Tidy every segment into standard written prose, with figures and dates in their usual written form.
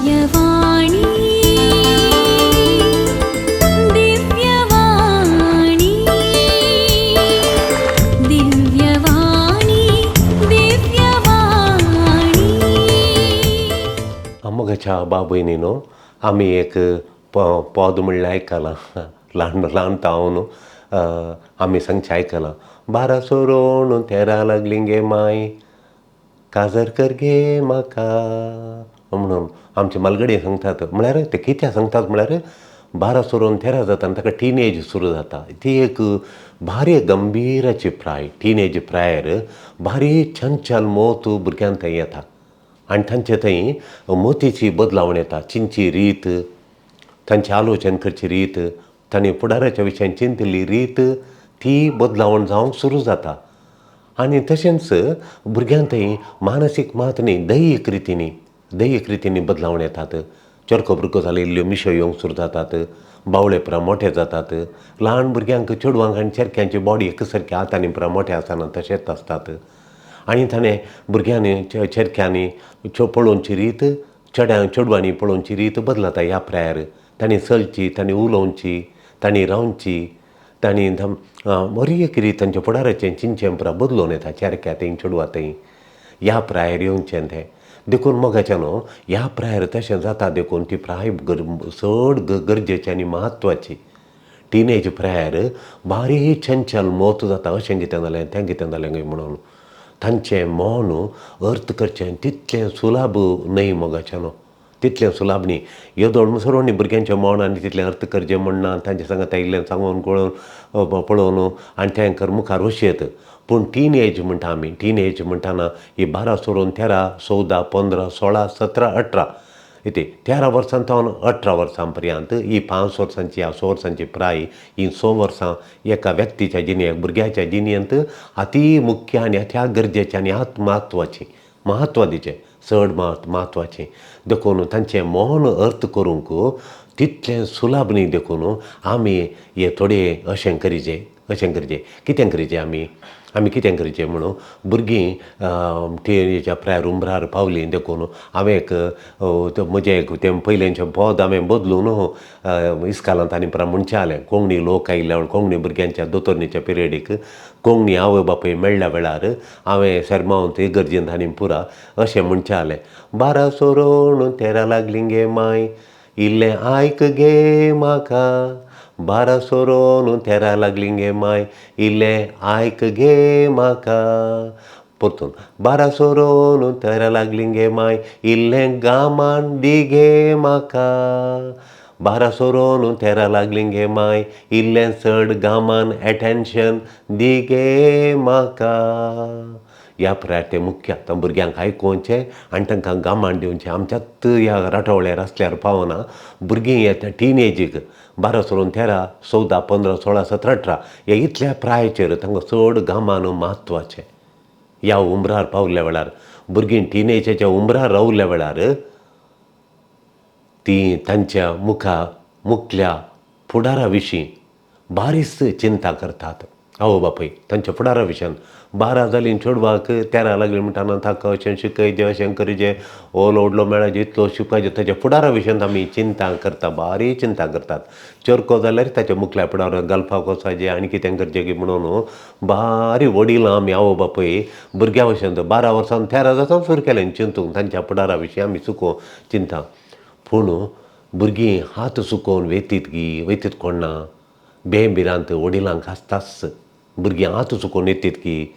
दिव्यवाणी दिव्यवाणी दिव्यवाणी दिव्यवाणी अम्मगच्या बाबयनीनो आमी एक पद म्हणलें आयकलां ल्हान ल्हान तावन आमी सांगचें आयकलां. 12 सोरोन तेरा लागलीं गे माय काजर कर गे म्हाका म्हणून आमचे मालगडे सांगतात. म्हळ्यार ते कित्याक सांगतात म्हळ्यार 12 सोरोन 13 जाता आनी ताका टिनेज सुरू जाता. ती एक भारी गंभीराची प्राय. टिनेज प्रायर भारी छंचल मोत भुरग्यां थंय येता आनी तांचे थंय मोतीची बदलावण येता. चिंची रीत, तांची आलोचन करची रीत, तांणी फुडाराच्या विशयान चिंतिल्ली रीत ती बदलावण जावंक सुरू जाता. आनी तशेंच भुरग्यां थंय मानसीक मात न्ही दैहीक रितींनी बदलावण येतात. चरको बुरको जाल्ल्यो मिशो येवंक सुरू जातात. बावळेपरां मोठे जातात. ल्हान भुरग्यांक चेडवांक आनी चेडक्यांची बॉडी एक सारकी आतांनी परां मोठे आसना तशेंच आसतात. आनी ताणें भुरग्यांनी चेडक्यांनी पळोवनची रीत चेडवांनी पळोवनची रीत बदलता ह्या प्रायर. तांणी चलची, तांणी उलोवची, तांणी रावची, तांणी बरी एक रीत तांच्या फुडाराचें चिंतचें पुरां बदलून येता चेडक्या थंय चेडवा थंय. ह्या प्रायर येवचें तें देखून मोगाचें न्हू ह्या प्रायर तशें जाता देखून ती प्राय चड गरजेची आनी म्हत्वाची. टिनेज प्रायर भारी छंचल मोत जाता. अशें कितें जालें तें कितें जालें काय म्हणून तांचें मोन अर्थ करचें तितलें सुलभ न्हय मोगाचें न्हू. तितलें सुलभ न्ही. येदोळ मुसोरवणी भुरग्यांचें मोन आनी तितलें अर्थ करचें म्हणना तांचे सांगत इल्लें सांगून पळोवन आनी तेंकर मुखार वशयत. पूण टिनेज म्हणटा आमी. टिनेज म्हणटाना ही 12 सोरोन 13, 14, 15, 16, 17, 18 इते 13 वर्सां सावन 18 वर्सां पर्यंत ही 5 वर्सांची ह्या 6 वर्सांची प्राय ही 6 वर्सां एका व्यक्तीच्या जिणेंत भुरग्याच्या जिणेंत अती मुख्य आनी अत्या गरजेचें आनी म्हत्वाचें चड म्हत्वाचें देखून तांचें मोन अर्थ करूंक तितलें सुलभ न्ही. देखून आमी हे थोडे अशें करिचें कितें करिचें आमी कितें करिचें म्हणून भुरगीं टिनेजा प्रायर उंबरार पावलीं देखून हांवें एक म्हजें तें पयलेंचें पद हांवें बदलून इस्कालांत आनी परां म्हणचें जालें. कोंकणी लोक आयिल्ल्या कोंकणी भुरग्यांच्या दोतोरणेच्या पिरियडीक कोंकणी आवय बापूय मेळ्ळ्या वेळार हांवें सरमावंत इगर्जेंत आनी पुरा अशें म्हणचें जालें. 12 सोरोन 13 लागलीं गे माय इल्लें आयक गे म्हाका 12 सोरोन 13 लागलीं गे माय इल्लें आयक गे म्हाका. परतून 12 सोरोन 13 लागलीं गे माय इल्लें गामान दी गे म्हाका. 12 सोरोन 13 लागलीं गे माय इल्लें चड गामान एटेन्शन दी गे म्हाका. ह्या प्रायर तें मुख्य. आतां भुरग्यांक आयकोवचें आनी तांकां गामान दिवचें. आमच्यात ह्या राटोवळ्यार आसल्यार पावना भुरगीं येता टिनेजीक 12 सोरोन 13, 14, 15, 16, 17, 18 हे इतल्या प्रायचेर तांकां चड गामान म्हत्वाचें. ह्या उंबरार पावल्ल्या वेळार भुरगीं टिनेजाच्या उंबरार रावल्ल्या वेळार तीं तांच्या मुखल्या फुडारा विशीं बारीच चिंता करतात. आवय बापूय तांच्या फुडारा विशयान 12 जालीं चेडवाक 13 लागलीं म्हणटाना ताका अशें शिकयचें अशें करचें व्हडलो व्हडलो मेळाचे इतलो शिकपाचें ताच्या फुडारा विशयान आमी चिंता करता बारी चिंता करतात. चरको जाल्यार ताच्या मुखल्या फुडाराक घालपाक वचपाचें आनी कितें करचें की म्हणून बारी वडिलां आमी आवय बापूय भुरग्यां भशेन 12 वर्सां 13 जाता सुरू केलें चिंतूंक तांच्या फुडारा विशीं आमी चिंता. पूण भुरगीं हात सुकोवन वयतीत कोण ना बेबिरांत वडिलांक आसताच. भुरगीं हात सुकोवन येतीत की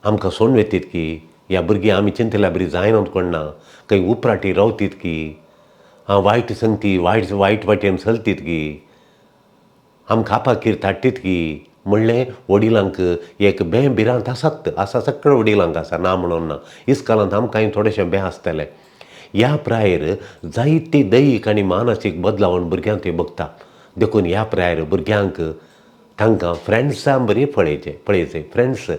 आमकां सोडून वेतीत की ह्या भुरगीं आमी चिंतल्या बरी जायना कोण ना खंय उपराटी रावतीत की वायट संगती वायट वाटेन चलतीत की आमकां आपाकीर धाडटीत की म्हणलें वडिलांक एक बेबिरांत आसा सगळ्या वडिलांक आसा ना म्हणून ना. इस्कालांत आमकांय थोडेशें बें आसतलें. ह्या प्रायर जायती दैहीक आनी मानसीक बदलावण भुरग्यांक थंय बगता. देखून ह्या प्रायर भुरग्यांक तांकां फ्रेंड्सां बरी पळयचें फ्रेंड्स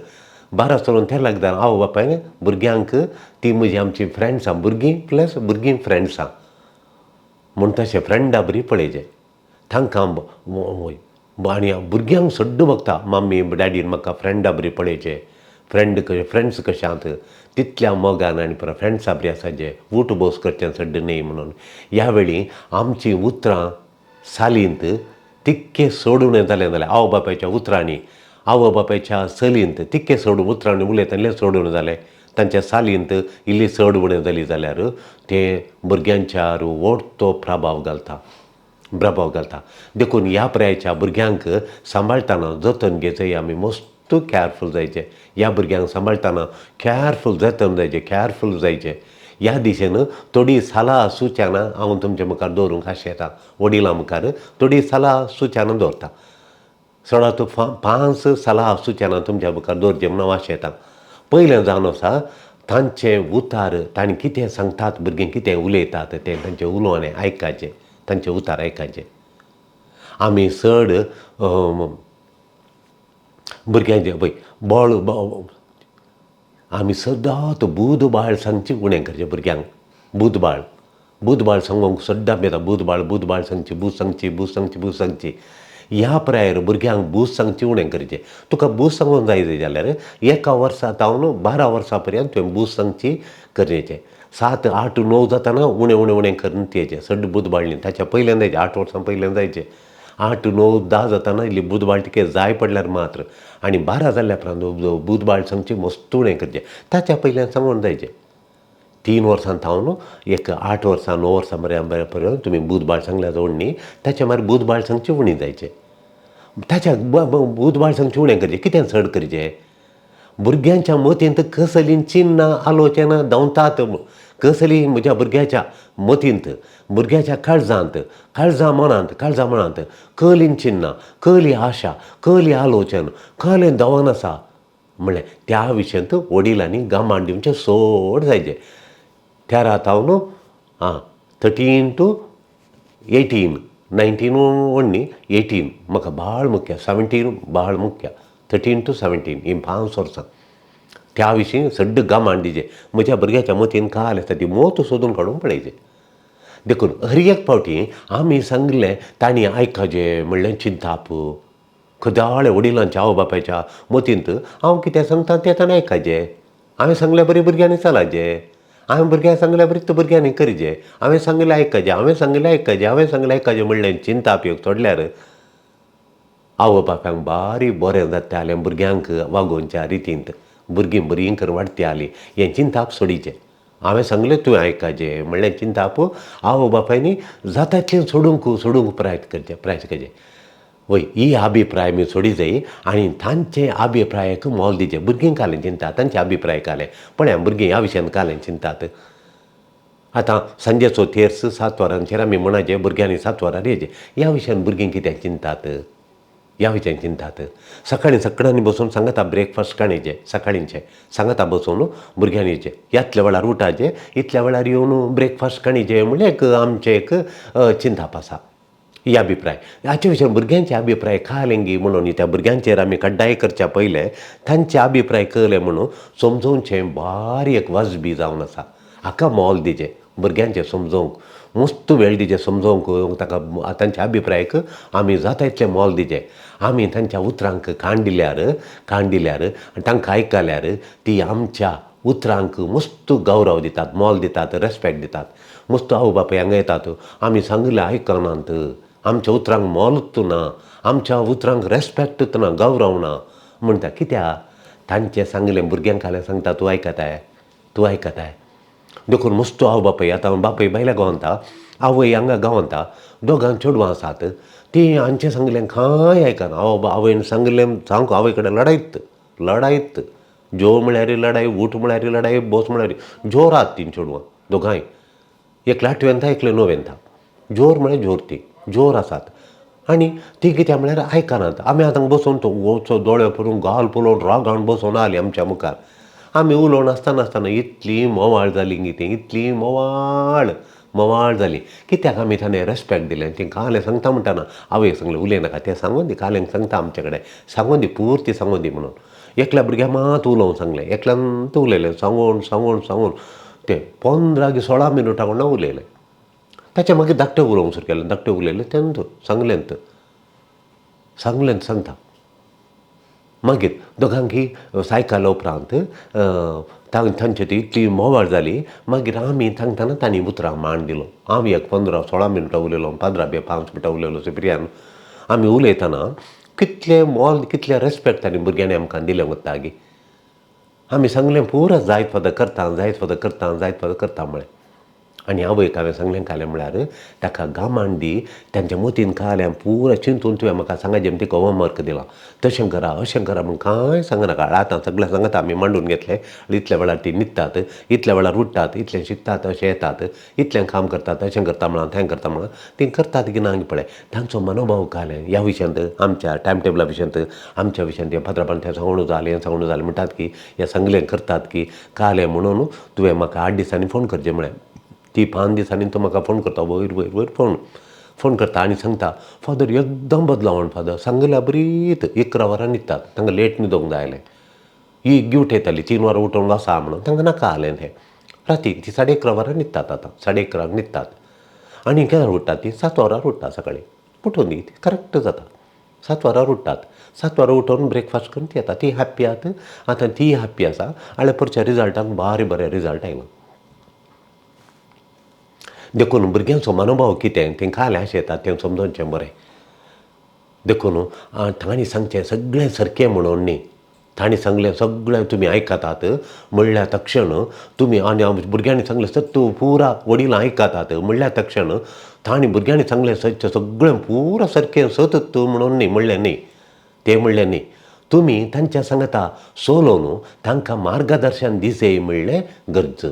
12 सोरोन 13 लागता आवय बापायन भुरग्यांक ती म्हजी आमची फ्रेंड्सां भुरगीं प्लस भुरगीं फ्रेंड्सां म्हूण तशें फ्रेंडा बरी पळयचें तांकां आनी भुरग्यांक सड्ड बगता मम्मी डॅडीन म्हाका फ्रेंडा बरी पळयचें फ्रेंड्स कशे आहात तितल्या मोगान आनी परत फ्रेंड्सां बरी आसा जे उठ बोस करचें सड्ड न्ही म्हणून ह्या वेळी आमची उतरां सालींत तितके सोडून जालें जाल्यार आवय बापायच्या उतरांनी आवय बापायच्या चलयेंत तितके सोडून उतरांनी उलयताले सोडून जालें तांच्या सालींत इल्ली चड उणें जाली जाल्यार तें भुरग्यांच्यार व्हडतो प्रभाव घालता देखून ह्या प्रायाच्या भुरग्यांक सांबाळटाना जतन घेवचें आमी मस्त केअरफूल जायचें ह्या भुरग्यांक सांबाळटाना केअरफूल जतन केअरफूल जायचें ह्या दिशेन थोडी सलाह सुचना हांव तुमच्या मुखार दवरूंक आशेतां वडिलां मुखार थोडी सलाह सुचना दवरता सोडा तूं 5 सलाह सुचना तुमच्या मुखार दवरचें म्हणून हांव आशेतां पयलें जावन आसा तांचें उतार तांणी कितें सांगतात भुरगीं कितें उलयतात तें तांचें उलोवणें आयकाचें तांचे उतार आयकाचें आमी चड भुरग्यांचें पळय बळ आमी सदांच बुधबाळ सांगची उणें करचें भुरग्यांक बुधबाळ सांगूंक सद्दां बेता बुधबाळ सांगची ह्या प्रायर भुरग्यांक बूज सांगची उणें करचें तुका बूज सांगूंक जाय जाल्यार 1 वर्सांतावन 12 वर्सां पर्यंत तुवें बूज सांगची गरजेचें 7, 8, 9 जाताना उणें करून तेजें सड्ड बुधबाळ न्ही ताच्या पयल्यान जायचें 8 वर्सां पयल्यान जायचें 8, 9, 10 जाताना इल्ली बुधबाळ तिके जाय पडल्यार मात्र आनी 12 जाल्ल्या उपरांत बुधबाळ सांगची मस्त उणें करचें ताच्या पयल्यान सांगून जायचें 3 वर्सांतावन 8 वर्सां 9 वर्सां पर्यंत तुमी बुधबाळ सांगल्या जवळ न्ही ताच्या मागीर बुधबाळ सांगची उणी जायचें ताच्या बुधबाळ सांगची उणें करचें कितें चड करचें भुरग्यांच्या मतींत कसलीं चिन्नां आलोचना धांवतात कसलीं म्हज्या भुरग्याच्या मतींत भुरग्याच्या काळजां मनांत कसलीं चिन्नां कसली आशा कसली आलोचन कसलें धांवन आसा म्हणल्यार त्या विशयांत वडिलांनी गांभाण दिवचें सोड जायचें 13 13 to 18 19 म्हण न्ही 18 म्हाका बाळ मुख्य 17 बाळ मुख्य 13 to 17 ही 5 वर्सां त्या विशीं सड्ड गांभाण दिचें म्हज्या भुरग्याच्या मतीन काय आसता ती मोत सोदून काडून पळयचें देखून हर एक फावटी आमी सांगलें तांणी आयकचें म्हणल्यार चिंताप खदाळे वडिलांच्या आवय बापायच्या मतींत हांव कितें सांगता तें ताणें आयकचें हांवें सांगल्या बरें भुरग्यांनी चलाचें हांवें भुरग्यांक सांगल्या बरें तो भुरग्यांनी करचें हांवें सांगलें आयकचें म्हणलें चिंताप योग सोडल्यार आवय बापायक बारीक बरें जातालें भुरग्यांक वागोवच्या रितींत भुरगीं बरीं करून वाडटी जालीं हें चिंताप सोडिचें हांवें सांगलें तुवें आयकचें म्हणलें चिंताप आवय बापायनी जाता तितलें सोडूंक प्रयत्न करचें वय ही अभिप्राय आमी सोडी जाय आनी तांचे अभिप्रायाक मोल दिचें भुरगीं कालें चिंतात तांचे अभिप्राय कालें पण ह्या भुरगीं ह्या विशयान कालें चिंतात आतां सांजेचो तेर्स 7 वरांचेर आमी म्हणाचें भुरग्यांनी 7 वरार येचें ह्या विशयान भुरगीं कितें चिंतात सकाळीं बसून सांगता ब्रेकफास्ट काणयचें सकाळींचें सांगता बसून भुरग्यांनी येचें यातल्या वेळार उठाचें इतल्या वेळार येवन ब्रेकफास्ट काणयचें म्हणल्यार आमचें एक चिंताप आसा ही अभिप्राय हाचे विशयान भुरग्यांचे अभिप्राय कळेंगी म्हणून त्या भुरग्यांचेर आमी कड्डाय करच्या पयलें तांचे अभिप्राय कळले म्हणून समजोवचें बारीक वाजबी जावन आसा हाका मोल दिचें भुरग्यांचें समजोवंक मस्त वेळ दिचें समजोवंक ताका तांच्या अभिप्रायाक आमी जाता तितलें मोल दिचें आमी तांच्या उतरांक कान दिल्यार आनी तांकां आयकल्यार ती आमच्या उतरांक मस्त गौरव दितात मोल दितात रेस्पेक्ट दितात मस्त आवय बापायांक येतात आमी सांगलें आयकनात आमच्या उतरांक मोलूच ना आमच्या उतरांक रेस्पेक्टूच ना गौरव ना म्हणटा कित्याक तांचें सांगलें भुरग्यांक कालें सांगता तूं आयकताय देखून मस्त आवय बापाय आतां बापाय भायल्या गांवांता आवय हांगा गांवांता दोगां चेडवां आसात तीं हांचें सांगलें खंय आयकना आवयन सांगलें सांगू आवय कडेन लडायत जेव म्हळ्यार लडाय उठ म्हळ्यार लडाय बस म्हळ्यार जोरात तीं चेडवां दोगांय एक 8वेंता एक 9वेंता जोर म्हळ्यार जोर ती जोर आसात आनी ती कितें म्हळ्यार आयकनात आमी आतां बसून तो वचो दोळे पळोवन गाल पळोवन रागान बसून आली आमच्या मुखार आमी उलोवन आसतना इतली मोवाळ जाली कितें इतली मोवाळ जाली कित्याक आमी ताणें रेस्पेक्ट दिलें ती कालें सांगता म्हणटाना आवयक सांगलें उलयनाका तें सांगून दी कालेंक सांगता आमचे कडेन सांगून दी पुर्ती सांगून दी म्हणून एकल्या भुरग्याक मात उलोवंक सांगलें एकल्यांत उलयलें सांगून तें 15 की 16 मिनटां म्हणून उलयलें ताच्या मागीर धाकटें उलोवंक सुरू केलें धाकटें उलयलें तेन्ना सांगलें सांगता मागीर दोगांकी सायकल उपरांत तांची ती इतली मोवाळ जाली मागीर आमी सांगतना तांणी उतरां मान दिलो हांव एक 15-16 मिनटां उलयलो 15-5 मिनटां उलयलो सुप्रियान आमी उलयतना कितलें मोल कितलें रेस्पेक्ट तांणी भुरग्यांनी आमकां दिलें वतागी आमी सांगलें पुरो जायत फादां करता म्हळें आनी आवयक हांवें सांगलें कालें म्हळ्यार ताका गामान दी तांच्या मतीन काल्यान पुरो चिंतून तुवें म्हाका सांगात तिका होमवर्क दिला तशें करा अशें करा म्हूण कांय सांगनाका आतां सगळें सांगता आमी मांडून घेतलें इतल्या वेळार ती न्हिदतात इतल्या वेळार उठतात इतलें शिकतात अशें येतात इतलें काम करतात अशें करता म्हणून तें करता म्हणून तीं करतात की ना पळय तांचो मनोभाव कालें ह्या विशयांत आमच्या टायम टेबला विशयांत आमच्या विशयांत हें पात्रापण तें सांगून जालें म्हणटात की हें सांगलें करतात की कालें म्हणून तुवें म्हाका 8 दिसांनी फोन करचें म्हळें ती 5 दिसांनी तो म्हाका फोन करता वयर फोन करता आनी सांगता फादर एकदम बदलावण फादर सांगल्यार बरीत 11 वरां न्हिदतात तांकां लेट न्हिदोंक जाय जालें ही गिफ्ट येताली 3 वरां उठोवन वसा म्हणून तांकां नाका जालें तें राती ती 11:30 वरां न्हिदतात आतां 11:30 न्हिदतात आनी केन्ना उठतात ती 7 वरार उठतात सकाळीं उठून दी ती करेक्ट जाता 7 वरार उठतात 7 वरां उठोवन ब्रेकफास्ट करून ती येता ती हॅप्पी आहात आतां ती हॅप्पी आसा आनी परच्या रिजल्टाक बरें रिजल्ट आयलो देखून भुरग्यांचो मनोभाव कितें तें काल्यां अशें येता तें समजोवचें बरें देखून तांणी सांगचें सगळें सारकें म्हणून न्ही तांणी सांगलें सगळें तुमी आयकतात म्हणल्यार तक्षण तुमी आनी भुरग्यांनी सांगलें सत्तू पुरा वडिलां आयकतात म्हणल्यार तक्षण तांणी भुरग्यांनी सांगलें सगळें पुरा सारकें सतत म्हणून न्ही म्हणलें न्ही तें म्हणलें न्ही तुमी तांच्या सांगता सोलोवन तांकां मार्गदर्शन दिसय म्हणलें गरज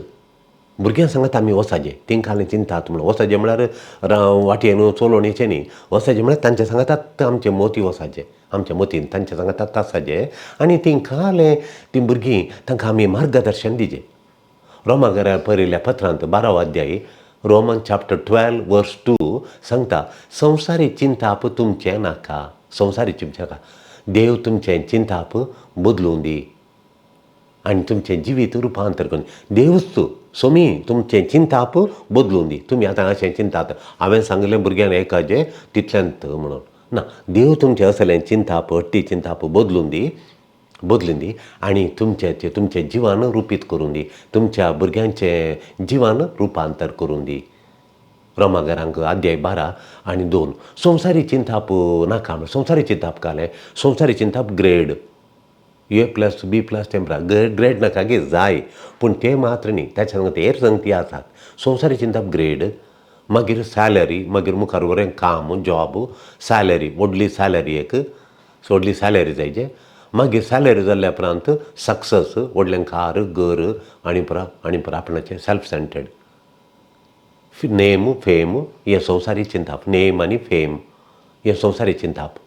भुरग्यां सांगता आमी वसाजें तेंकां जालें चिंतात म्हणून वसाजें म्हळ्यार वाटयेन चलोवणेचें न्ही वसाजें म्हळ्यार तांचे सांगतात आमचे मोती वसाजें आमच्या मतीन तांचे सांगतात तासाजें आनी तेंकां जालें तीं भुरगीं तांकां आमी मार्गदर्शन दिजें रोमाकाराक बरयल्ल्या पत्रांत 12 अध्याय रोमन चॅप्टर 12 वर्स 2 सांगता संवसारी चिंताप तुमचें नाका संवसारी चिंतचें नाका देव तुमचें चिंताप बदलून दी आनी तुमचें जिवीत रुपांतर करून देवच सोमी तुमचें चिंताप बदलून दी तुमी आतां अशें चिंतात हांवें सांगलें भुरग्यांक आयकाचें तितल्यांत म्हणून ना देव तुमचें असलें चिंताप हट्टी चिंताप बदलून दी आनी तुमचें जिवान रुपीत करून दी तुमच्या भुरग्यांचें जिवान रुपांतर करून दी रोमाकारांक अध्याय 12 आनी 2 संवसारी चिंताप नाका संवसारी चिंताप कालें संवसारी चिंताप ग्रेड A+B+ टेम्परा ग्रेड नाका गे जाय पूण ते मात्र न्ही ताच्या सांगता हेर संगती आसात संवसारी चिंताप ग्रेड मागीर सॅलरी मागीर मुखार बरें काम जॉब सॅलरी व्हडली सॅलरी जायचे मागीर सॅलरी जाल्ल्या उपरांत सक्सस व्हडलें कार घर आनी परत आपणाचें सेल्फ सेंटर्ड नेम फेम हें संवसारी चिंताप नेम आनी फेम हें संवसारी चिंताप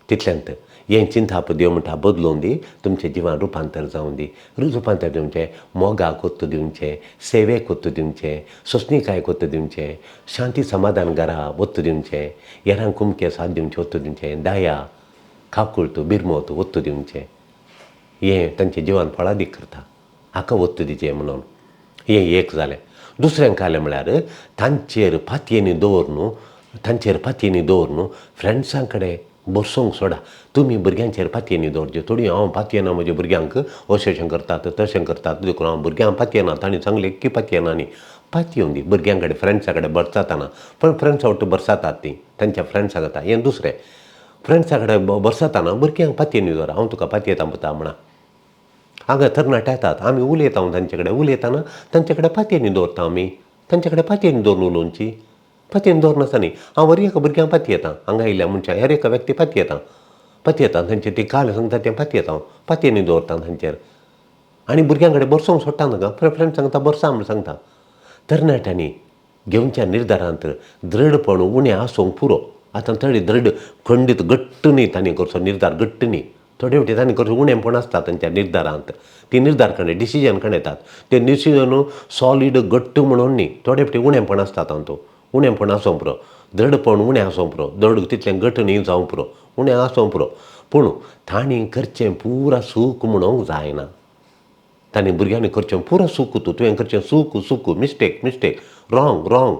तितल्यांत हें चिंताप देव म्हणटा बदलून दी तुमचें जिवान रुपांतर जावन दी रुपांतर दिवचें मोगाक ओत्त दिवचें सेवेक ओत्त दिवचें सोंसणीकायेक ओत्त दिवचें शांती समाधान घरा ओत्त दिवचें हेरांक कुमके साथ दिवचें ओत्त दिवचें दया खाकुळट बिरमोत ओत्त दिवचें हें तांचें जिवान फळादीक करता हाका ओत्त दिचें म्हणून हें एक जालें दुसरें कालें म्हळ्यार तांचेर पातयेनी दवर न्हू फ्रेंड्सां कडेन बसोंक सोडा तुमी भुरग्यांचेर पातयेनी दवरचे थोडी हांव पातयेना म्हज्या भुरग्यांक अशें करतात तशें करतात देखून हांव भुरग्यांक पातयेना तांणी सांगलें की पातयेना न्ही पातयेवन दी भुरग्यां कडेन फ्रेंड्सां कडेन बरसाताना पण फ्रेंड्सां वाट बरसातात तीं तांच्या फ्रेंड्सां जाता हें दुसरें फ्रेंड्सां कडेन बरसाताना भुरग्यांक पातयेनी दवरा हांव तुका पातयेता म्हणटा म्हणा हांगा तरणाटे येतात आमी उलयता तांचे कडेन उलयतना तांचे कडेन पातयेनी दवरता आमी तांचे कडेन पातयेनी दवरून उलोवची पातयेन दवरनासता न्ही हांव वरी एका भुरग्यांक पातयेता हांगा आयिल्ल्या मनशां हेर एका व्यक्ती पातयेता तांचे ती काल सांगता तें पातयेता हांव पातयेनी दवरता तांचेर आनी भुरग्यां कडेन बरसोंक सोडटा नाका फ्रेंड सांगता बरसा म्हूण सांगता तरणाट्यांनी घेवच्या निर्धारांत दृढपण उणें आसूंक पुरो आतां थोडी दृढ खंडीत घट्ट न्ही तांणी करचो निर्धार घट्ट न्ही थोडे फावटी तांणी करचो उणेंपण आसता तांच्या निर्धारांत ती निर्धार करणे डिसिजन कडेन येतात ते डिसिजन सॉलीड घट्ट म्हणून न्ही थोडे फावटी उणेंपण आसता तांचो उणेंपण आसूंक पुरो दृढपण उणें आसूंक पुरो दड तितलें घट्ट न्ही जावंक पुरो उणें आसूंक पुरो पूण तांणी करचें पुरा सूख म्हणूंक जायना तांणी भुरग्यांनी करचें पुरो सूख तुवें करचें सूख मिस्टेक रॉंग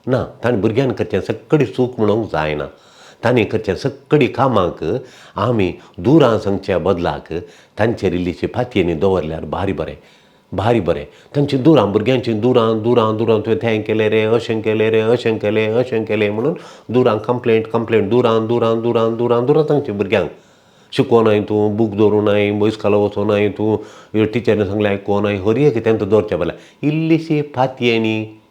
ना तांणी भुरग्यांनी करचें सगळें सूख म्हणूंक जायना तांणी करच्या सगळी कामाक आमी दुरां सांगच्या बदलाक तांचेर इल्लीशी फातयेनी दवरल्यार भारी बरें तांची दुरां भुरग्यांची दुरां तुवें तें केलें रे अशें केलें म्हणून दुरां कंप्लेंट दुरां तांच्या भुरग्यांक शिकोवनाय तूं बूक दवरूनाय बसकालो वचोनाय तूं टिचरीन सांगलें आयकोनाय हरये कितें तें दवरचें पडलें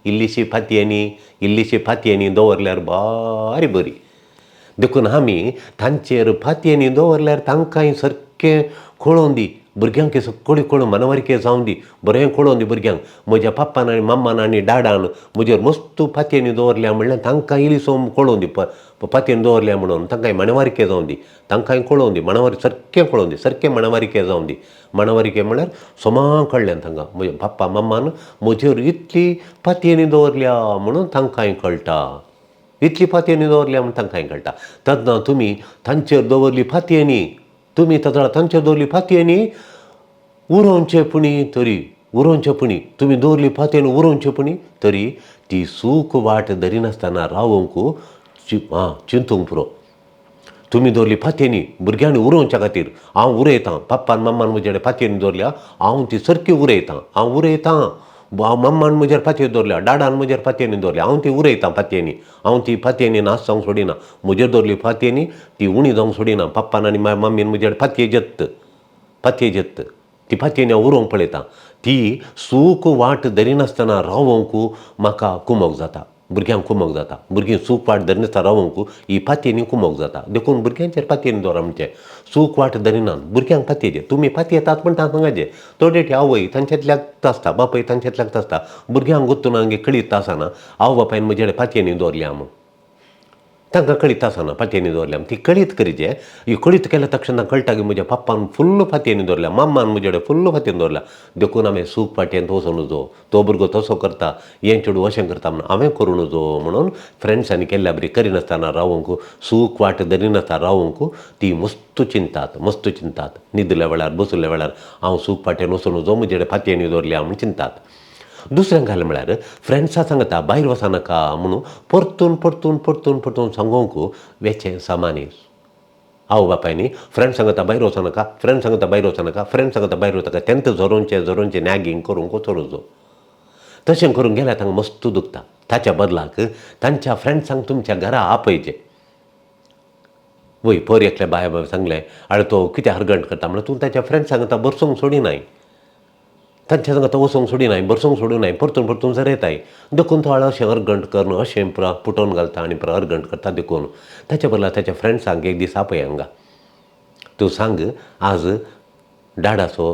इल्लीशी फातयेनी दवरल्यार बारी बरी देखून आमी तांचेर फातयेनी दवरल्यार तांकांय सारकें कळोवन दी भुरग्यांक सगळी कळोवन मनवारिके जावन दी बरें कळोवन दी भुरग्यांक म्हज्या पप्पान आनी मम्मान आनी डाडान म्हजेर मस्त फातयेनी दवरल्या म्हणल्यार तांकांय इल्लीसो कळोवन दी फातयेनी दवरल्या म्हणून तांकांय मनवारिके जावन दी तांकांय कळोवन दी सारकें कळोवन दी सारकें मनवारिके जावन दी मनवारिके म्हणल्यार सोमां कळ्ळें तांकां म्हज्या पप्पा मम्मान म्हजेर इतली फातयेनी दवरल्या म्हणून तांकांय कळटा इतली फातयेनी दवरल्या म्हणून तांकांय कळटा तेन्ना तुमी तांचेर दवरली फातयेनी तांचेर दवरली फातयेनी उरोवचें पुणी तुमी दवरली फातयेनी उरोवचें पुणी तरी ती सूख वाट धरिनासतना रावोंक चिंतूंक पुरो तुमी दवरली फातयेनी भुरग्यांनी उरोवच्या खातीर हांव उरयतां पप्पान मम्मान म्हजे कडेन फातयेनी दवरल्या हांव ती सारकी उरयतां मम्मान म्हजेर फातयेनी दवरल्या डाडान म्हजेर फातयेनी दवरल्या हांव ती उरयतां फातयेनी नाश जावंक सोडिना म्हजेर दवरली फातयेनी ती उणी जावंक सोडिना पप्पान आनी मम्मीन म्हजेर फातये जत्त ती फातयेनी हांव उरोवंक पळयतां ती सूख वाट धरिनासतना रावोंक म्हाका कुमक जाता भुरग्यांक कुमक जाता भुरगीं सूख वाट धरिनासतना रावोंक ही फातयेनी कुमक जाता देखून भुरग्यांचेर फातयेनी दवरा म्हणचें सूख वाट धरिनात भुरग्यांक फातयेचेर तुमी फातयेतात म्हणटा सांगाचे थोडे आवय तांच्यातल्याक आसता बापय तांच्यातल्याक आसता भुरग्यांक गुत्तून कळीत आसना आवय बापायन म्हजे कडेन फातयेनी दवरल्या म्हूण तांकां कळीत आसना फातयेनी दवरल्या ती कळीत करीचे ही कळीत केल्या तक्षण कळटा की म्हज्या पप्पान फुल्ल फातयेनी दवरल्या मम्मान म्हजे कडेन फुल्ल फातयेनी दवरल्या देखून हांवें सूख फाटयेन वचून नजो तो भुरगो तसो करता हें चेडूं अशें करता म्हणून हांवें करूं नजो म्हणून फ्रेंड्सांनी केल्ल्या बरी करिनासतना रावोंक सूख वाट धरिनासतना रावोंक ती मस्त चिंतात न्हिदल्या वेळार बसल्या वेळार हांव सूख फाटयेन वचून नजो म्हजे कडेन फातयेनी दवरल्या म्हूण चिंतात दुसऱ्यांक घाल म्हळ्यार फ्रेंड्सां सांगता भायर वचनाका म्हणून परतून सांगोंक वेचें सामानी आवय बापायनी फ्रेंड्स सांगता भायर वचनाका फ्रेंड्स सांगता भायर वचनाका तेंत झरोवचें नॅगींग करूंक वचो तशें करून गेल्यार तांकां मस्त दुखता ताच्या बदलाक तांच्या फ्रेंड्सांक तुमच्या घरा आपयचें वय पर एकल्या बाय सांगलें आनी तो कितें हरगंट करता म्हणून तूं ताच्या फ्रेंड्स सांगता बरसूंक सोडिनाय तांच्या सांगता वचोंक सोडिनाय बरसूंक सोडिनाय परतून जर येताय देखून तो अशें अर्गंट करून अशें पुटोवन घालता आनी अर्गंट करता देखून ताच्या बदला ताच्या फ्रेंड्सांक एक दीस आपय हांगा तूं सांग आज डाडाचो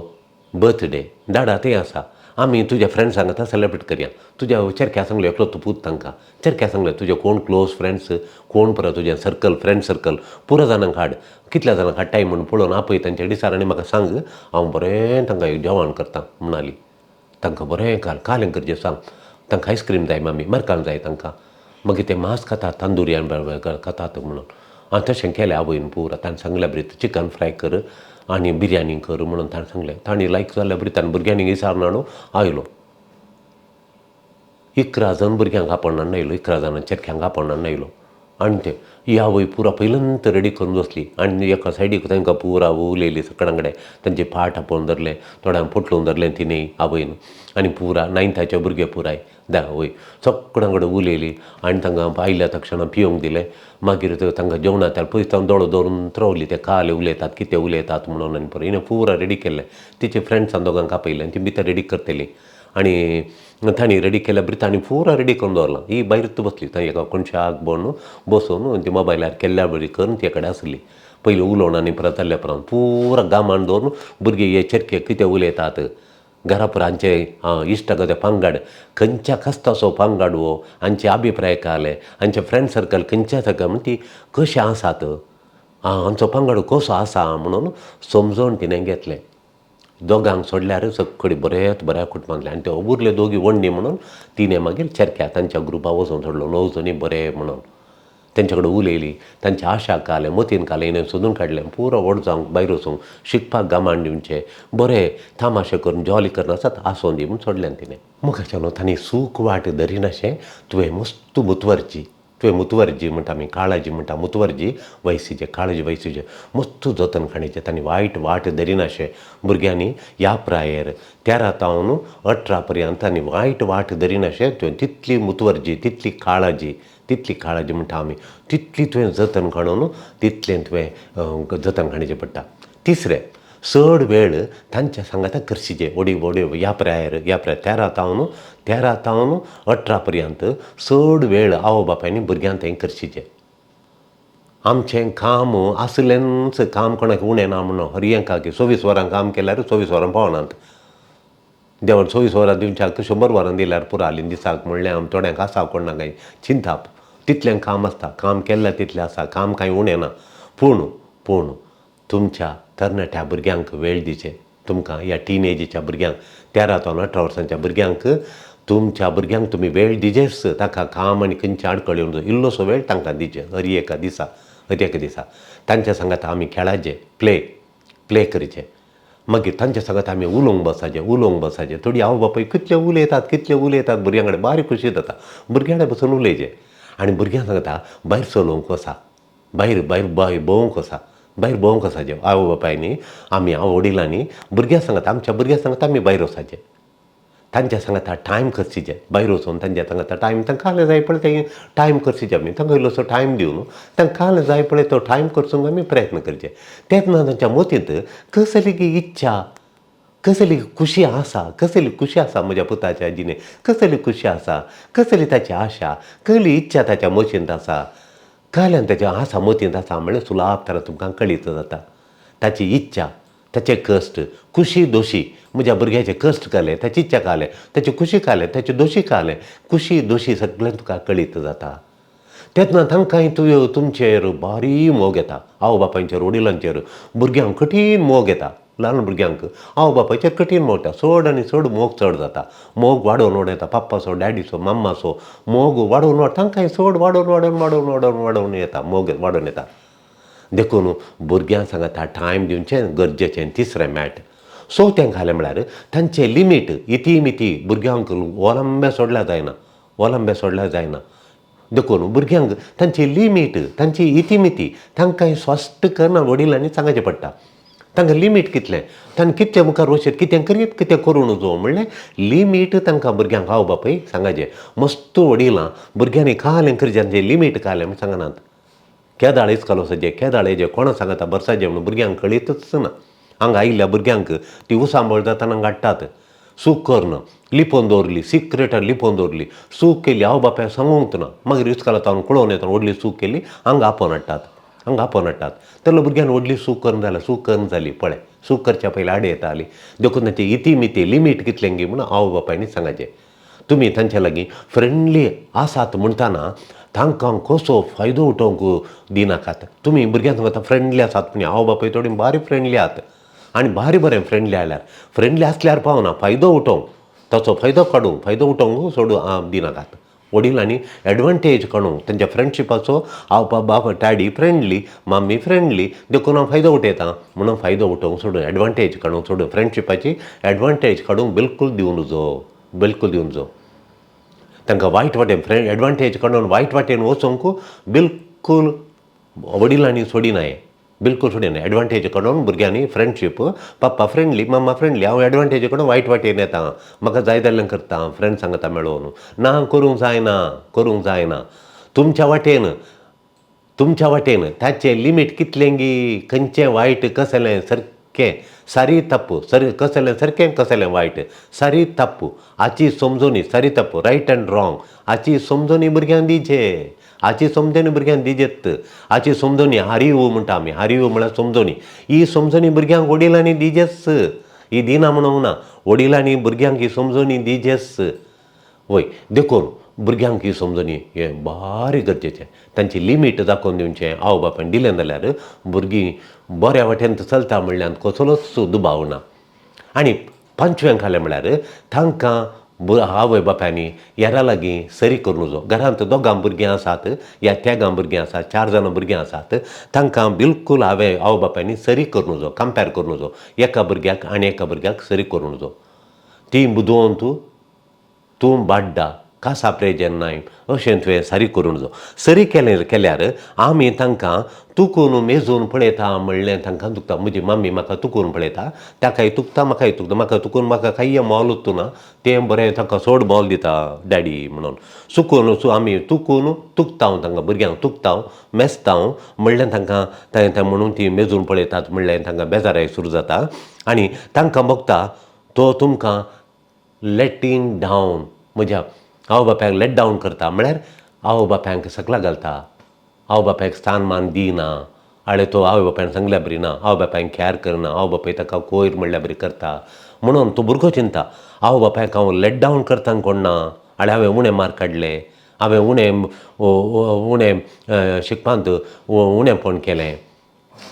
बर्थडे डाडा तें आसा आमी तुज्या फ्रेंड्सांक आतां सेलेब्रेट करया तुज्या चेरक्या सांगलें एकलो तूं पूत तांकां चेरक्या सांगलें तुजे कोण क्लोज फ्रेंड्स कोण पुरो तुजें फ्रेंड सर्कल पुरो जाणांक हाड कितल्या जाणांक हाडटाय म्हणून पळोवन आपय तांच्या डिसार आनी म्हाका सांग हांव बरें तांकां एक जेवण करतां म्हणाली तांकां बरें कालें करचें सांग तांकां आयस्क्रीम जाय मामी मारकान जाय तांकां मागीर ते मांस खातात तांदुरी खातात म्हणून हांव तशें केलें आवयन पुरो ताणें सांगलें बरी चिकन फ्राय कर आनी बिरयानी कर म्हणून ताणें सांगलें ताणी लायक जाल्या बरी ताणें भुरग्यांनी विचारून हाडून आयलो 11 जण भुरग्यांक आपण हाडून आयलो 11 जाणां चेरक्यांक आपण हाडून आयलो आनी ते ही आवय पुरा पयलींत रेडी करून बसली आनी एका सायडीक तांकां पुरा उलयली सगळ्यां कडेन तांचे पाट आपोवन धरले थोड्यांक फटलोवन धरलें तिणें आवयन आनी पुरा 9थाचे भुरगे पुराय वय सगळ्यां कडेन उलयली आनी तांकां आयल्या तक्षणां पिवंक दिलें मागीर तांकां जेवणाच्या पयस तावन दोळो दवरून रावली ते काले उलयतात कितें उलयतात म्हणून आनी पळय हिणें पुरा रेडी केल्लें तिचे फ्रेंड्सां दोगांक आपयलें आनी ती भितर रेडी करतली आनी तांणी रेडी केल्या बरी तांणी पुरा रेडी करून दवरलां ही भायरूच बसली थंय एका कोणशाक बसून ती मोबायलार केल्ल्या बरी करून ते कडेन आसली पयलीं उलोवन आनी परत जाल्ल्या उपरांत पुरा गामान दवरून भुरगे हे चेरके कितें उलयतात घरा पुरांचे इश्ट पंगड खंयच्या कसतासो पंगड वो हांचे अभिप्राय काले हांचे फ्रेंड सर्कल खंयच्या सगळ्या म्हण ती कशें आसात हांचो पंगड कसो आसा म्हणून समजोवन तिणें घेतलें दोगांक सोडल्यार सगळी बऱ्या कुटुंबांतले आनी ते उरले दोगी वण्णी म्हणून तिणें मागीर चेरक्या तांच्या ग्रुपा वचून सोडलो 9 जणी बरें म्हणून तेंच्या कडेन उलयली तांच्या आशा काले मतीन काले हिणें सोदून काडलें पुरो व्हड जावंक भायर वचूंक शिकपाक गामान दिवचें बरें तामाशे करून जॉली करून आसात आसों दी म्हूण सोडलें तिणें मुखाच्यान तांणी सूख वाट धरिनाशें तुवें मस्त बुतवरची तुवें मुतवरजी म्हणटा आमी काळजी म्हणटा मुतवरजी वयसीचे काळजी वयसीचे मस्त जतन खाणीचे तांणी वायट वाट धरिनाशे भुरग्यांनी ह्या प्रायेर 13 तावन 18 पर्यंत तांणी वायट वाट धरिनाशे तुवें तितली मुतवरजी तितली काळजी म्हणटा आमी तितली तुवें जतन काडून तितलें तुवें जतन खाणीचें पडटा. तिसरें चड वेळ तांच्या सांगाता करशीचे ओडी ह्या प्रायर 13 तावन 18 पर्यंत चड वेळ आवय बापायनी भुरग्यांक तें करशीचें. आमचें काम आसलेंच काम कोणाक उणें ना म्हणून हरियेंका की 24 वरां काम केल्यार 24 वरां पावनात. देवान 24 वरां दिवच्याक 100 वरां दिल्यार पुरो हालीं दिसाक म्हणलें आम थोड्यांक आसा कोण ना कांय चिंताप तितलें काम आसता काम केल्लें तितलें आसा काम कांय उणें ना. पूण तुमच्या तरणाट्या भुरग्यांक वेळ दिचे तुमकां ह्या टिनेजीच्या भुरग्यांक 13 ते 18 वर्सांच्या भुरग्यांक तुमच्या भुरग्यांक तुमी वेळ दिजेच ताका काम आनी खंयचे आडखळ येवन इल्लोसो वेळ तांकां दिचे हर एका दिसा तांच्या सांगात आमी खेळाचे प्ले करीचे मागीर तांच्या सांगात आमी उलोवंक बसाचे थोडी आवय बापाय कितले उलयतात भुरग्यां कडेन बारीक खुशी जाता भुरग्यां कडेन बसून उलयचे आनी भुरग्यांक सांगता भायर चलोवंक वसा भायर भोंवंक वसा भायर भोंवंक वसाचें आवय बापायनी आमी वडिलांनी भुरग्यांक सांगता आमच्या भुरग्यांक सांगता आमी भायर वसाचें तांच्या सांगता टायम करचें भायर वचून तांच्या सांगता टायम तांकां काल जाय पळय तें टायम करचें आमी तांकां इल्लोसो टायम दिवन तांकां काल जाय पळय तो टायम करचूंक आमी प्रयत्न करचे. तेच ना तांच्या मतींत कसली की इच्छा कसली खुशी आसा म्हज्या पुताच्या जिणे कसली खुशी आसा कसली ताची आशा कसली इच्छा ताच्या मशींत आसा काल्यान ताच्या आसा मतींत आसा म्हणल्यार सुलाब तर तुमकां कळीत जाता ताची इच्छा ताचे कश्ट खुशी दोशी म्हज्या भुरग्याचे कश्ट काले ताची इच्छा काले ताची खुशी काले ताचे दोशी काले खुशी दोशी सगळें तुका कळीत जाता. तेन्ना तांकांय तुमचेर बारी मोग येता आवय बापायचेर वडिलांचेर भुरग्यांक कठीण मोग येता. ल्हान भुरग्यांक आवय बापायचेर कठीण मोग येता चड आनी चड मोग चड जाता मोग वाडोवन येता पाप्पासो डॅडीसो मम्मासो मोग वाडोवन तांकांय चड वाडोवन येता मोग वाडोवन येता. देखून भुरग्यांक सांगता टायम दिवचें गरजेचें. तिसरें मॅट चवथें घालें म्हळ्यार तांचें लिमीट इतिमिती भुरग्यांक वलंबे सोडल्या जायना. देखून भुरग्यांक तांची लिमीट तांची इतिमिती तांकां स्पश्ट करना वडिलांनी सांगचें पडटा. तांकां लिमीट कितलें तांकां कितलें मुखार वचत कितें करीत कितें करूं नजो म्हणलें लिमीट तांकां भुरग्यांक आवय बापाय सांगाचें. मस्त वडिलां भुरग्यांनी कालें करचें लिमीट कालें म्हण सांगनात. केदाळ इस्कालो सजे केदाळेजे कोणा सांगता बर्साचें म्हणून भुरग्यांक कळीतच ना. हांगा आयिल्ल्या भुरग्यांक ती उसांबळ जाताना काडटात सूक करना लिपोवन दवरली सिक्रेटार लिपोवन दवरली सूक केली आवय बापायक सांगूंक ना मागीर इस्कालांत कळोवन येता व्हडली सूक केली हांगा आपोवन हाडटात. तेन्ना भुरग्यांनी व्हडली सूक करून जाली पळय सूक करच्या पयलीं आडे येताली. देखून तांची इतिमिती लिमीट कितलें गी म्हणून आवय बापायनी सांगचें. तुमी तांच्या लागीं फ्रेंडली आसात म्हणटाना तांकां कसो फायदो उठोवंक दिनाकात. तुमी भुरग्यांक सांगता फ्रेंडली आसात पूण आवय बापाय थोडी बारी फ्रेंडली आहात आनी बारी बरें फ्रेंडली आसल्यार पावना फायदो उठोवंक ताचो फायदो काडूंक फायदो उठोवंक सोडून दिनाकात. वडिलांनी एडवांटेज काडूंक तांच्या फ्रेंडशिपाचो बाबा डॅडी फ्रेंडली मम्मी फ्रेंडली देखून हांव फायदो उठयतां म्हणून फायदो उठोवंक सोडून एडवांटेज काडूंक सोडून फ्रेंडशिपाची एडवांटेज काडूंक बिलकूल दिवं नजो. तांकां वायट वाटेन एडवांटेज काडून वायट वाटेन वचोंक बिलकूल वडिलांनी सोडिनाय एडवांटेज काडून भुरग्यांनी फ्रेंडशीप पप्पा फ्रेंडली मम्मा फ्रेंडली हांव एडवांटेज काडून वायट वाटेन येता म्हाका जाय जाल्लें करता फ्रेंड सांगता मेळोवन ना करूंक जायना. तुमच्या वाटेन ताचें लिमीट कितलें गी खंयचें वायट कसलें सारकें सारी तप्पू कसलें सारकें कसलें वायट सारी तप्पू हाची समजोनी सारी तप्पू रायट एंड रॉंग हाची समजोनी भुरग्यांक दिचे हाची समजोनी हारीव म्हणटा आमी हारीव म्हळ्यार समजोनी ही समजोनी भुरग्यांक वडिलांनी दिजेच ही दिना म्हणूंक ना वडिलांनी भुरग्यांक ही समजोनी दिजेच वय. देखून भुरग्यांक ही समजोनी हें बारी गरजेचें तांची लिमीट दाखोवन दिवचें आवय बापायन दिलें जाल्यार भुरगीं बऱ्या वाटेन चलता म्हणल्यार कसलोच दुबाव ना. आनी पांचवें खालें म्हळ्यार तांकां आवय बापायनी हेरा लागीं सरी करूं नजो. घरांत दोगां भुरगीं आसात या तेगां भुरगीं आसात 4 जाणां भुरगीं आसात तांकां बिलकूल आवय बापायनी सरी करूं नजो कंपेर करूं नजो. एका भुरग्याक आनी एका भुरग्याक सरी करूं नजो. ती बुदोवन तूं बाड्डा कासाप्रे जेन्नाय अशें तुवें सारी करून जो सरी केल्यार आमी तांकां तुकून मेजून पळयता म्हणलें तांकां दुखता म्हजी मम्मी म्हाका तुकून पळयता ताकाय तुकता म्हाकाय तुकता म्हाका तुकून म्हाका काही मोल उत्तुना तें बरें ताका चड मोल दिता डॅडी म्हणून चुकून आमी तुकून तुकता तांकां भुरग्यांक तुकता मेजता म्हणलें तांकां तें म्हणून ती मेजून पळयतात म्हणलें तांकां बेजाराय सुरू जाता आनी तांकां बगता तो तुमकां लेटींग डावन म्हज्या आवय बापायक लेट डावन करता म्हळ्यार आवय बापायक सकला घालता आवय बापायक स्थान मान दिना आळे तो आवय बापायन सांगल्या बरी ना आवय बापायक कॅर करना आवय बापाय ताका कोयर म्हणल्या बरी करता म्हणून तो भुरगो चिंता आवय बापायक हांव लेट डावन करता कोण ना आळे हांवें उणें मार्क काडले हांवें उणें शिकपांत उणेंपण केलें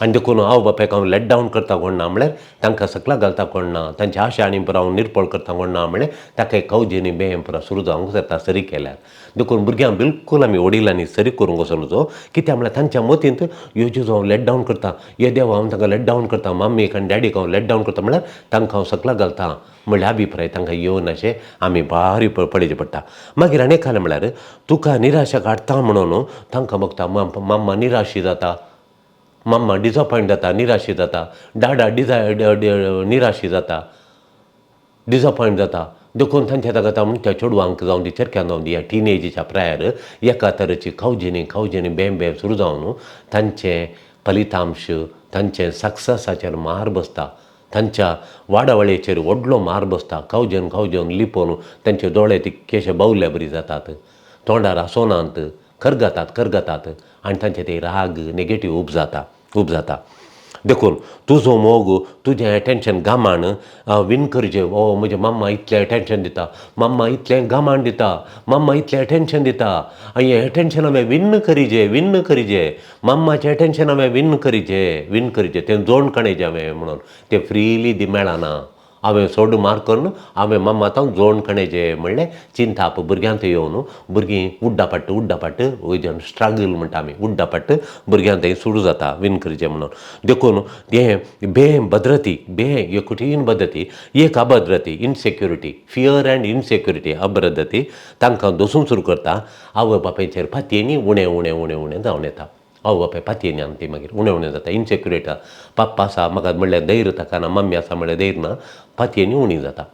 आनी देखून आवय बापायक हांव लेट डावन करता कोण ना म्हळ्यार तांकां सकला घालता कोण ना तांचे आशा आनी पुरो हांव निर्पळ करता कोण ना म्हळ्यार ताका कवजेनी बें पुरो सुरू जावंक जाता सरी केल्यार देखून भुरग्यांक बिलकूल आमी वडिलांनी सरी करूंक वचोनचो कित्याक म्हळ्यार तांच्या मतींत ह्यो ज्यो हांव लेट डावन करता हे देव हांव तांकां लेट डावन करता मम्मीक आनी डॅडीक हांव लेट डावन करता म्हळ्यार तांकां हांव सकला घालता म्हणल्यार अभिप्राय तांकां येवन अशें आमी बारी पळयचें पडटा मागीर आनी एक म्हळ्यार तुका निराशा काडटा म्हणून तांकां बगता मम्मा निराशी जाता मम्मा डिसअपॉयंट जाता निराशी जाता डाडा निराशी जाता डिसअपॉयंट जाता देखून तांच्या ताका म्हूण त्या चेडवांक जावं दी चेडक्यांक जावं दी ह्या टिनेजीच्या प्रायार एका तरेची खावजेनी बें सुरू जावन तांचे फलितांश तांचे सक्सेसाचेर मार बसता तांच्या वाडावळेचेर व्हडलो मार बसता खावजेन लिपोवन तांचे दोळे तितकेशे बावले बरी जातात तोंडार आसोनांत करगतात आनी तांचे ते राग नेगेटीव उब जाता देखून तुजो मोग तुजें एटेन्शन गामान विन करचें ओ म्हजे मम्मा इतलें एटेन्शन दिता मम्मा इतलें गामान दिता मम्मा इतलें एटेन्शन दिता आनी हें एटेन्शन हांवें विन्न करिचें मम्माचें एटेन्शन हांवें विन करिचें तें जोड कणेचें हांवें म्हणून तें फ्रीली दी मेळना हांवें सोड मारकून हांवें मम्मातांक जोड कणेचें म्हणलें चिंताप भुरग्यांक येवन भुरगीं उड्डापट्ट वयल्यान स्ट्रगल म्हणटा आमी उड्डापट्ट भुरग्यांक थंय सुरू जाता विन करचें म्हणून देखून हें बेभद्रती हे कठीण पद्दती एक अभद्रती इनसेक्युरिटी फियर एंड इनसेक्युरिटी अभद्रती तांकां दसून सुरू करता आवय बापायचेर फातयेनी उणें जावन येता आवय बापाय फातयेनी आनी ती मागीर उणें जाता इनसेक्युरिटी पप्पा आसा म्हाका म्हणल्यार धैर्य ताका ना मम्मी आसा म्हणल्यार धैर्य ना फातयेनी उणी जाता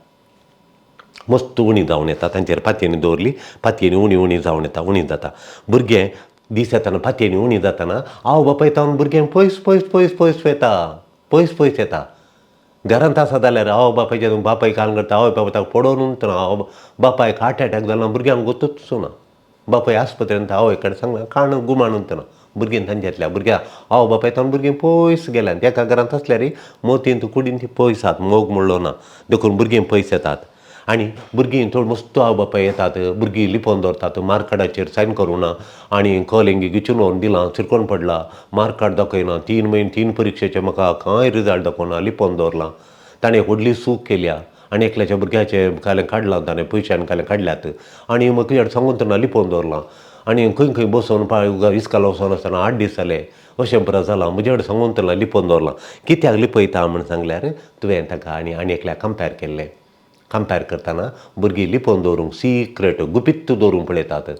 मस्त उणी जावन येता तांचेर फातयेनी दवरली फातयेनी उणी जावन येता उणी जाता भुरगें दीस येताना फातयेनी उणी जाताना आवय बापाय तावन भुरगें पयस येता घरांत आसा जाल्यार आवय बापायचे बापायक काल करता आवय बापाय ताका पडोवन ना बापायक हार्ट एटॅक जालो भुरग्यांक गोतूच ना बापाय आस्पत्रेंत आवय कडेन सांगना काण गुमाणून ना भुरगीं तांच्यातल्या भुरग्यां आवय बापाय तावन भुरगीं पयस गेल्यान तेका घरांत आसल्यार मोतीन कुडीन ती पयस आसात मोग म्हणलो ना देखून भुरगीं पयस येतात आनी भुरगीं थोडी मस्त आवय बापाय येतात भुरगीं लिपोवन दवरतात मार्क कार्डाचेर सायन करूना आनी कॉलिंग गिचून व्हरून दिलां चिरकोन पडला मार्क कार्ड दाखयना 3 म्हयने 3 परिक्षेचे म्हाका कांय रिजल्ट दाखोवना लिपोवन दवरलां ताणें व्हडली चूक केल्या आनी एकल्याच्या भुरग्याचें कालें काडलां ताणें पयशांनी कालें काडल्यात आनी म्हजे सांगून तेन्ना लिपोवन दवरलां आनी खंय बसून इस्काल वचोन आसतना 8 दीस जाले अशें पुरो जालां म्हजे कडेन सांगून तेन्ना लिपोवन दवरलां कित्याक लिपयता म्हण सांगल्यार तुवें ताका आनी एकल्या कंपेर करतना भुरगीं लिपोवन दवरूंक सिक्रेट गुपित्त दवरूंक पळयतात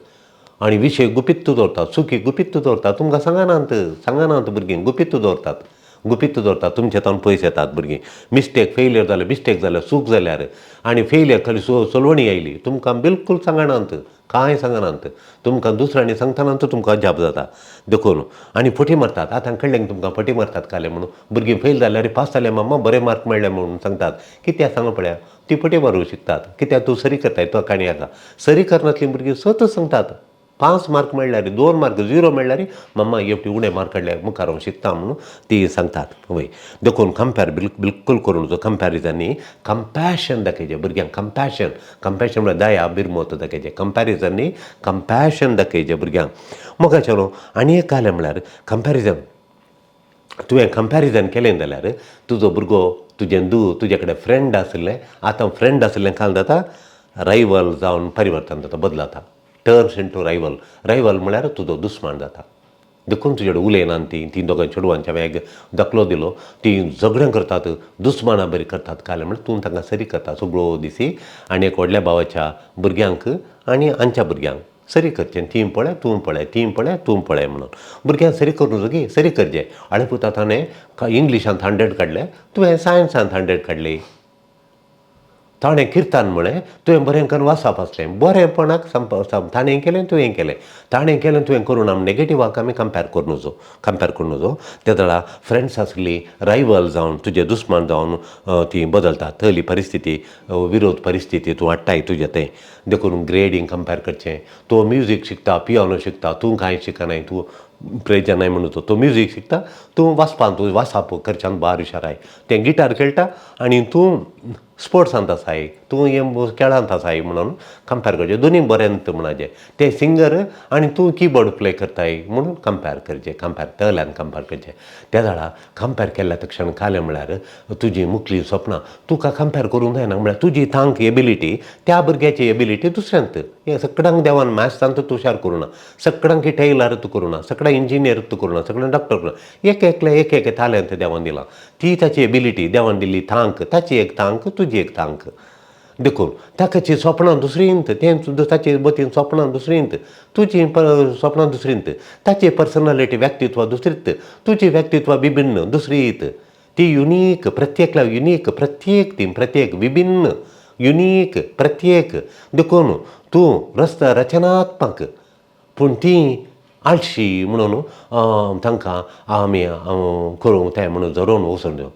आनी विशय गुपित्त दवरतात चुकी गुपित्त दवरतात तुमकां सांगानात भुरगीं गुपित्त दवरतात तुमचे तावन पयस येतात भुरगीं मिस्टेक फेलियर जालें मिस्टेक जाल्यार चूक जाल्यार आनी फेलियर खाली सोलवणी आयली तुमकां बिलकूल सांगनात कांय सांगनात तुमकां दुसऱ्यांनी सांगतानाच तुमकां अजाप जाता देखून आनी फटी मारतात आतां कळ्ळें तुमकां फटी मारतात काले म्हणून भुरगीं फेल जाल्यार पास जालें मम्मा बरे मार्क मेळ्ळे म्हणून सांगतात कित्याक सांग पळया ती फटी मारूंक शिकतात कित्याक तूं सरी करताय तो काणी आसा सरी करनासलीं भुरगीं सतत सांगतात 5 मार्क मेळ्ळ्यार 2 मार्क 0 मेळ्ळ्यार मम्मा एवटी उणें मार्क काडल्यार मुखार हांव शिकता म्हणून ती सांगतात वय देखून कंपेर बिलकूल करून जो कंपॅरिजनी कंपॅशन दाखयचें भुरग्यांक कंपॅशन म्हळ्यार दया बिरमोत दाखयचें कंपॅरिजनी कंपॅशन दाखयचें भुरग्यांक मोगा चलो आनी एक कालें म्हळ्यार तुवें कंपॅरिजन केलें जाल्यार तुजो भुरगो तुजे कडेन फ्रेंड आसलें आतां फ्रेंड आसलें काल जाता रायवल जावन परिवर्तन जाता बदलता टर्न्स इंटू रायवल म्हळ्यार तुजो दुस्मान जाता देखून तुझे कडेन उलयना ती दोगां चेडवांच्या वेग दखलो दिलो ती झगड्यां करतात दुस्माना बरी करतात काय म्हणजे तूं तांकां सरी करता सगळो दिसी आनी एक व्हडल्या भावाच्या भुरग्यांक आनी आमच्या भुरग्यांक सरी करचें तीं पळय तूं पळय तीं पळय तूं पळय म्हणून भुरग्यांक सरी करून गे सरी करचें आळे पुता ताणें इंग्लिशांत 100 काडले तुवें सायन्सांत 100 काडली ताणें किर्तान म्हळें तुवें बरें करून वाचप आसलें बरेंपणाक ताणें केलें तुवें केलें ताणें केलें तुवें करून आमी नेगेटिवाक आमी कंपेर करून नजो त्या वेळा फ्रेंड्स आसली रायवल जावन तुजे दुस्मान जावन ती बदलता थंयली परिस्थिती विरोध परिस्थिती तूं हाडटाय तुजें तें देखून ग्रेडींग कंपेर करचें तूं म्युजीक शिकता पियानो शिकता तूं कांय शिकनाय तूं प्रेजर नाय म्हणून तो म्युजीक शिकता तूं वाचप करच्यान बार हुशाराय तें गिटार खेळटा आनी तूं स्पोर्ट्सांत आसाय तूं हें खेळांत आसाय म्हणून कंपेर करचें दोनीय बरेंत म्हणाचें ते सिंगर आनी तूं किबोर्ड प्ले करताय म्हणून कंपेर करचें तळ्यान कंपेर करचें त्या वेळा कंपेर केल्या तक्षण कालें म्हळ्यार तुजी मुखली स्वप्नां तुका कंपेर करूंक जायना म्हळ्यार तुजी तांक एबिलिटी त्या भुरग्याची एबिलिटी दुसऱ्यांत हें सगळ्यांक देवान मॅथ्सांत तूं हुशार करूं ना सगळ्यांक टेलर तूं करूं ना सगळ्यांक इंजिनियर तूं करूं ना सगळ्यांक डॉक्टर करूं ना एक तालेंत देवान दिलां ती ताची एबिलिटी देवान दिल्ली तांक ताची एक तांक तुजी एक तांक देखून ताची स्वप्नां दुसरींत तें ताचे बतीन स्वप्नां दुसरींत तुजी स्वप्नां दुसरींत ताची पर्सनॅलिटी व्यक्तित्व दुसरीत तुजी व्यक्तित्व विभिन्न दुसरीत ती युनीक प्रत्येकला युनीक प्रत्येक विभिन्न युनीक प्रत्येक देखून तूं रचनात्मक पूण ती आळशी म्हणून तांकां आमी करूंक तें म्हणून जरोवन वचून दिवं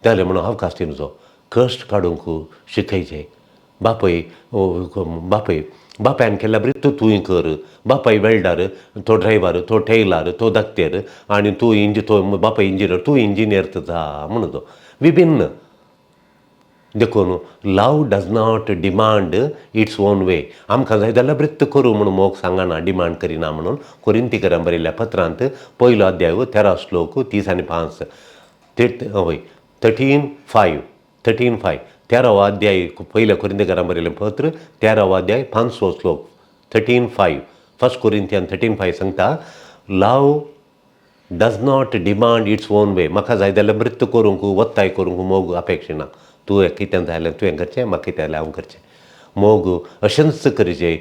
जाल्यार म्हणून अवकाश दिवचो कश्ट काडूंक शिकयचें बापायन केल्या बरी तूंय कर बापाय वेल्डर तो ड्रायव्हर तो टेलर तो धाकटेर आनी तो बापाय इंजिनियर तूं इंजिनियर जा म्हणून तो विभिन्न देखून love does not demand its own way आमकां जाय जाल्यार बृत्त करूं म्हणून मोग सांगना डिमांड करिना म्हणून कोरिंथीकारांक बरयल्ल्या पत्रांत पयलो अध्याय 13 श्लोक 30 आनी 5 हय 13:5 13वा अध्याय पयल्या कोरिंथीकारांक बरयल्लें पत्र 13वा अध्याय 5 श्लोक 13:5 फर्स्ट कोरिंथियन 13:5 सांगता love does not demand its own way म्हाका जाय जाल्यार बृत्त करूंक वत्ताय करूंक मोग अपेक्षिना तुवें कितें जाल्यार तुवें करचें म्हाका कितें जाल्यार हांव करचें मोग अशेंच करचें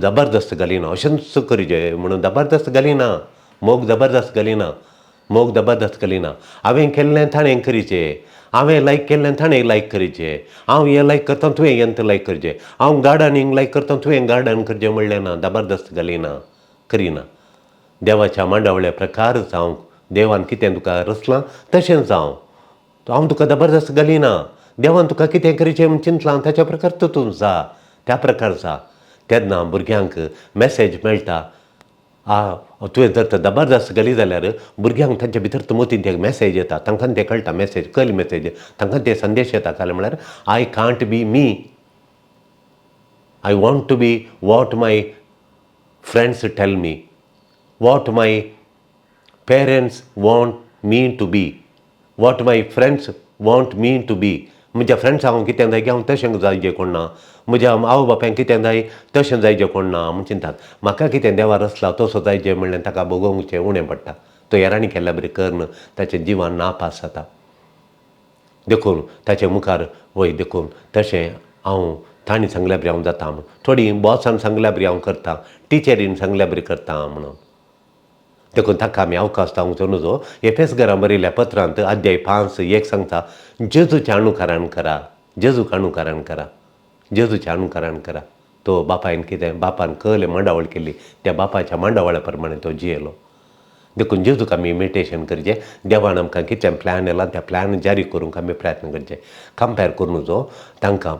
जबरदस्त घालिना अशेंच करचें म्हणून जबरदस्त घालिना मोग जबरदस्त घालिना हांवें केल्लें ताणें करिचें हांवें लायक केल्लें ताणें लायक करिचें हांव हें लायक करता तुवें हें लायक करचें हांव गार्डनिंग लायक करता तुवें गार्डन करचें म्हणलें ना जबरदस्त करिना देवाच्या मांडावळ्या प्रकार जावंक देवान कितें तुका रचलां तशें जावं हांव तुका जबरदस्त घालिना देवान तुका कितें करचें म्हूण चिंतलां ताच्या प्रकार तूं जा त्या प्रकार जा तेन्ना भुरग्यांक मॅसेज मेळटा तुवें जर जबरदस्त घाली जाल्यार भुरग्यांक तांचे भितर मतीन ते मॅसेज येता तांकां तें कळटा मॅसेज तांकां ते संदेश येता काय म्हळ्यार I can't be me I want to be what my friends tell me what my parents want me to be what my friends want me to be म्हज्या फ्रेंड्सांक कितें जाय की हांव तशें जायचें कोण ना म्हज्या आवय बापायक कितें जाय तशें जायचें कोण ना म्हूण चिंतात म्हाका कितें देवा रचला तसो जायचें म्हणलें ताका भोगोवचें उणें पडटा तो हेरांनी केल्या बरी करन ताचें जिवन नापास जाता देखून ताचे मुखार वय देखून तशें हांव तांणी सांगल्या बरी हांव जाता म्हूण थोडी बॉसान सांगल्या बरी हांव करता टिचरीन सांगल्या बरी करता म्हणून देखून ताका आमी अवकाश दिवचो नजो एफेसकारांक बरयल्ल्या पत्रांत अध्याय 5:1 सांगता जेजूचें अनुकरण करा तो बापान कहले मांडावळ केली त्या बापाच्या मांडावळ्या प्रमाणे तो जियेलो देखून जेजूक आमी इमिटेशन करचें देवान आमकां कितें प्लॅन येयला त्या प्लॅन जारी करूंक आमी प्रयत्न करचे कंपेर करूं नजो तांकां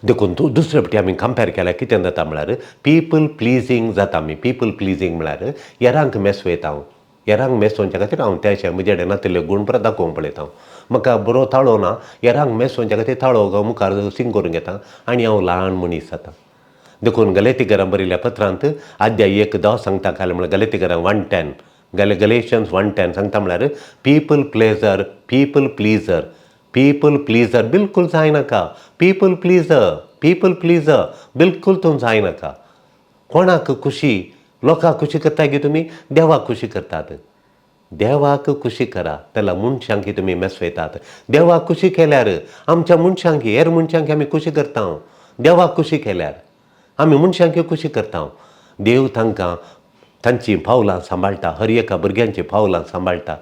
देखून तूं दुसरे फावटी आमी कंपेर केल्यार कितें जाता म्हळ्यार पीपल प्लिजींग जाता आमी पीपल प्लिजींग म्हळ्यार येरांक मेसवयता हांव येरांक मेसोवच्या खातीर हांव त्या म्हजे कडेन नातिल्ले गूण परत दाखोवंक पळयता म्हाका बरो ताळो ना येरांक मेसोवच्या खातीर ताळो मुखार सिंग करून घेता आनी हांव ल्हान मनीस जाता देखून गलेतीकारांक बरयल्ल्या पत्रांत अध्याय 1:10 सांगता काय म्हळ्यार गलेतीकारांक 1:10 गलेशियन्स 1:10 सांगता म्हळ्यार पीपल प्लीजर बिलकूल जायनाका पीपल प्लीजर बिलकूल तूं जायनाका कोणाक खुशी लोकांक खुशी करता की तुमी देवाक खुशी करतात. देवाक खुशी करा, त्याला मनशांक तुमी मेसवयतात. देवाक खुशी केल्यार आमच्या मनशांक हेर मनशांक आमी खुशी करता. देवाक खुशी केल्यार आमी मनशांक खुशी करता. देव तांकां तांची पावलां सांबाळटा, हर एका भुरग्यांची पावलां सांबाळटा,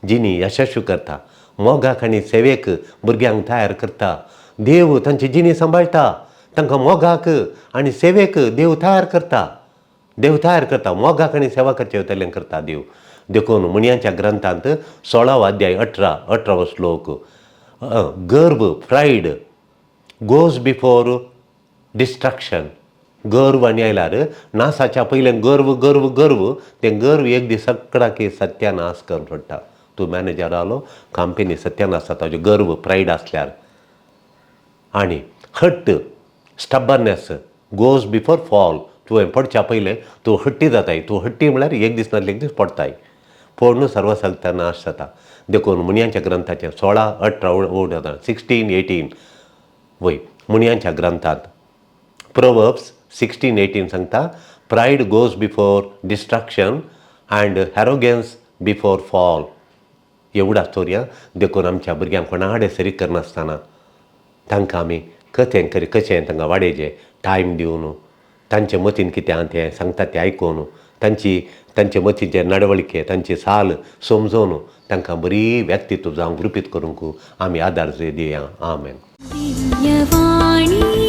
जिनी यशस्वी करता. मोगाक आनी सेवेक भुरग्यांक तयार करता. देव तांची जिणी सांबाळटा, तांकां मोगाक आनी सेवेक देव तयार करता. देव तयार करता, मोगाक आनी सेवा करचे वयतलें करता देव. देखून मुणयांच्या ग्रंथांत 16 अध्याय 18 श्लोक, गर्व प्रायड गोज बिफोर डिस्ट्रक्शन. गर्व आनी आयल्यार नासाच्या पयलें गर्व गर्व गर्व तें गर्व एक दीस सगळ्याक सत्यानाश करून सोडटा. तूं मॅनेजर जालो, कंपनी सत्यानाश जाता ताजो गर्व प्रायड आसल्यार. आनी हट्ट स्टबरनेस गोज बिफोर फॉल. तुवें पडच्या पयलें तूं हट्टी जाताय. तूं हट्टी म्हळ्यार एक दीस नासले एक दीस पडटाय. पडून सर्व सत्यानाश जाता. देखून मुणयांच्या ग्रंथाचे 16-18 16-18 वय मुणयांच्या ग्रंथांत प्रोवर्ब्स 16-18 सांगता, pride goes before destruction and arrogance before fall. एवढा स्टोरया. देखून आमच्या भुरग्यांक कोणा आडे सरी करनासतना तांकां आमी कशें तांकां वाडयचें, टायम दिवन, तांचे मतीन कितें आहा तें सांगता तें आयकून, तांचे मतीचे नडवळके, तांची साल समजोवन तांकां बरी व्यक्तित्व जावंक रूपीत करूंक आमी आदार दिवया. आमेन. दिव्यवाणी